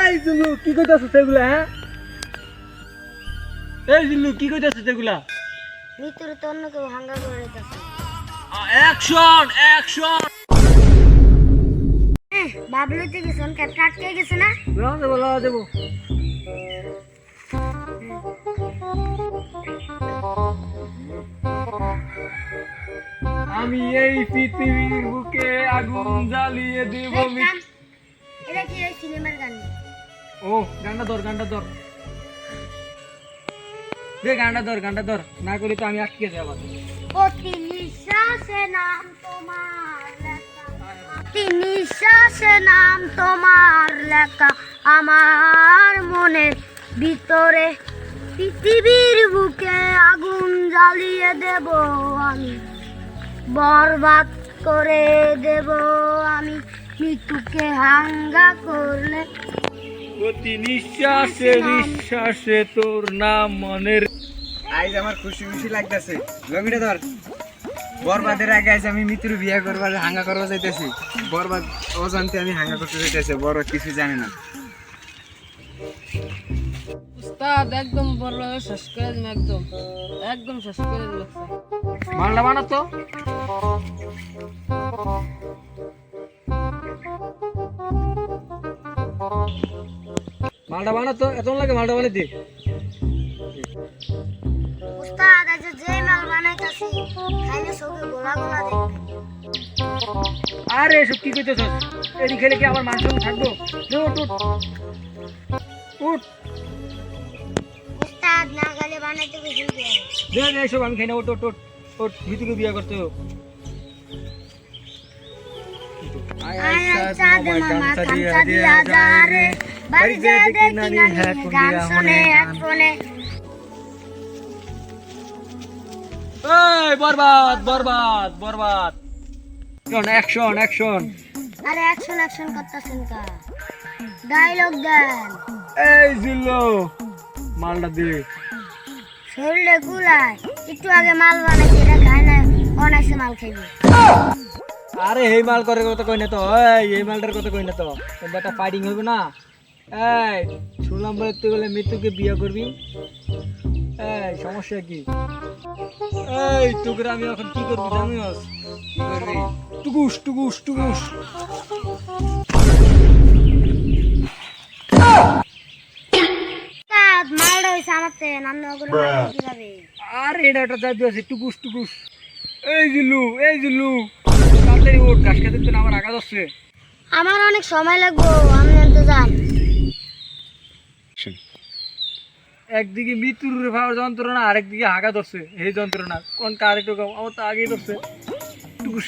এই জিল্লু কি কইতাছিস সেগুলা? হ্যাঁ, এই জিল্লু কি কইতাছিস সেগুলা? মৃত্যুর তো অন্য কেউ হাঙ্গা করে রেখেছে। Action action. বাবলুতে গেছেন ক্যাপটা আটকে গেছে না? বলা দেবো। আমি এই পৃথিবীর বুকে আগুন জ্বালিয়ে দেব। এটা কি এই সিনেমার গান? ও গানটা ধর, গানটা ধর দে, গানটা ধর না করি তো আমি আটকে যাব। অতি নিঃশ্বাসে নাম তোমার লেখা, অতি নিঃশ্বাসে নাম তোমার লেখা আমার মনের ভিতরে, পৃথিবীর বুকে আগুন জ্বালিয়ে দেব আমি, বরবাদ করে দেব আমি মৃত্যুকে হাঙ্গা করলে। প্রতি নিঃশ্বাসে নিঃশ্বাসে তোর নাম মনের। আজ আমার খুশি খুশি লাগতেছে। লঙ্গিটা ধর। বরবাদের আগে আজ আমি মিত্র বিয়ে করবার হাঙ্গা করবা যাইতেছি। বরবাদ অজান্তে আমি হাঙ্গা করতে যাইতেছি, বড় কিছু জানে না। উস্তাদ একদম বড় শেষ করে দিন, একদম একদম শেষ করে দিল। মালটা বানাতো। মালটা বানাতো, এত লাগে মালটা বানাই দে। উস্তাদ আজ যে মাল বানাইতাছি খাইলে সবে গোলা গোলা দেখবে। আরে এসব কি কইতেছস? এডি খেলে কি আমার মাংস থাকবো? দে, উঠ উঠ উঠ। উস্তাদ না গেলে বানাইতে গেছিল। দে দে, এসব আমি খাই না। উঠ উঠ উঠ উঠ, ভিতরে বিয়ে করতে হবে। আয় চাঁদ মামা খামচা দিয়া যা রে, বাড়ি যে দেখি নানি গান শুনে এক ফোনে। এই বরবাদ বরবাদ বরবাদ। Action action. আরে অ্যাকশন অ্যাকশন করতেছেন কা? ডায়লগ দেন। এই জিল্লো মালটা দে। শরীরে গুলায় একটু আগে মাল বানাইছে, এটা খায় না অনায়াসে মাল খাইবে। আরে এই মাল করে কথা কই না তো। এই মালটার কথা কই না তো। একটা ফাইটিং হবে না। এই শুনলাম বলে তুই বলে মৃত্যুকে বিয়ে করবি। এই সমস্যা কি? এই তোকে আমি এখন কি করবি জানিস? কি করবি? টুকুস টুকুস টুকুস। উস্তাদ মালটা হইছে আমারতে, নাম না করে মাল কিভাবে? আর এটা একটা জাদু আছে, টুকুস টুকুস। এই জিল্লু এই জিল্লু তাড়াতাড়ি ওঠ, ঘাস খেতে তো আমার আঘাত হচ্ছে। আমার অনেক সময় লাগবে, আমি তো যান। একদিকে মৃত্যুর ভাবার যন্ত্রণা, আরেকদিকে হাগা ধরছে এই যন্ত্রণা। কোন কার একটু কম, আমার তো আগেই ধরছে। টুকুস।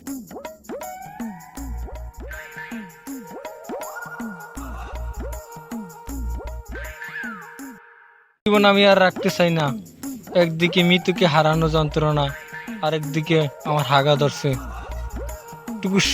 জীবন আমি আর রাখতে চাই না। একদিকে মৃত্যুকে হারানো যন্ত্রণা, আরেকদিকে আমার হাগা ধরছে। টুকুস।